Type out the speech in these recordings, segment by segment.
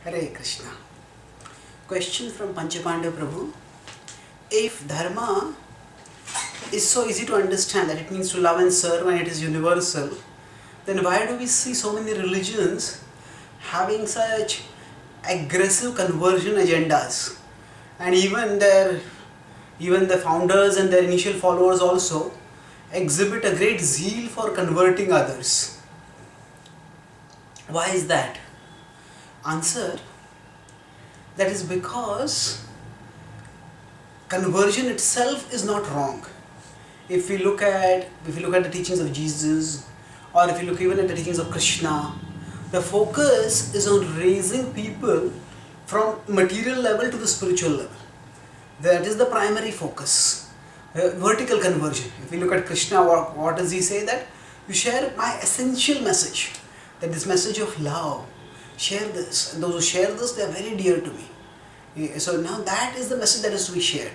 Hare Krishna. Question from Panchapanda Prabhu. If dharma is so easy to understand that it means to love and serve and it is universal, then why do we see so many religions having such aggressive conversion agendas? And even the founders and their initial followers also exhibit a great zeal for converting others. Why is that? Answer: that is because conversion itself is not wrong. If we look at the teachings of Jesus, or if you look even at the teachings of Krishna, the focus is on raising people from material level to the spiritual level. That is the primary focus. Vertical conversion. If we look at Krishna, what does he say? That you share my essential message, that this message of love, share this, and those who share this, they are very dear to me. So now that is the message that is to be shared.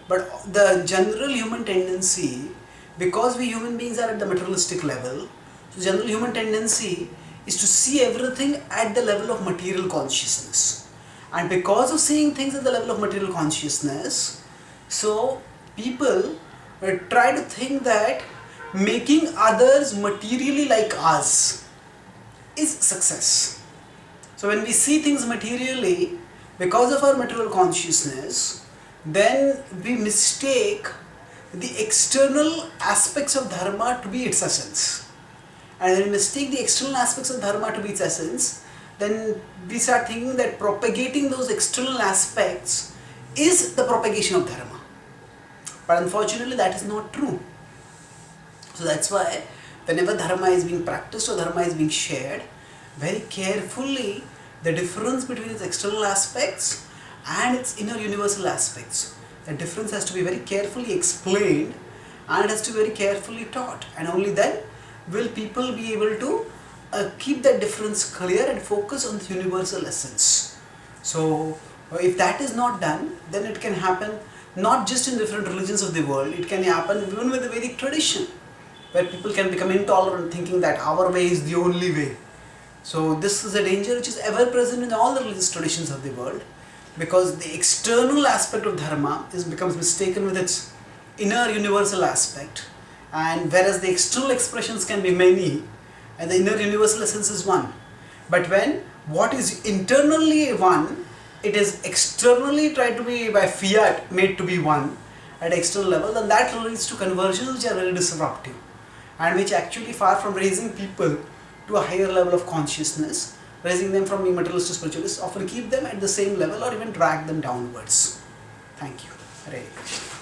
But the general human tendency, because we human beings are at the materialistic level, so general human tendency is to see everything at the level of material consciousness. And because of seeing things at the level of material consciousness, so people try to think that making others materially like us is success. So when we see things materially, because of our material consciousness, then we mistake the external aspects of dharma to be its essence. And when we mistake the external aspects of dharma to be its essence, then we start thinking that propagating those external aspects is the propagation of dharma. But unfortunately that is not true. So that's why whenever dharma is being practiced or dharma is being shared, very carefully the difference between its external aspects and its inner universal aspects, the difference has to be very carefully explained and it has to be very carefully taught, and only then will people be able to keep that difference clear and focus on the universal essence. So if that is not done, then it can happen not just in different religions of the world, it can happen even with the Vedic tradition, where people can become intolerant thinking that our way is the only way. So this is a danger which is ever present in all the religious traditions of the world, because the external aspect of dharma becomes mistaken with its inner universal aspect, and whereas the external expressions can be many and the inner universal essence is one. But when what is internally one, it is externally tried to be by fiat made to be one at external level, then that leads to conversions which are very disruptive and which actually, far from raising people to a higher level of consciousness, raising them from materialist to spiritualist, often keep them at the same level or even drag them downwards. Thank you. Hare Krishna.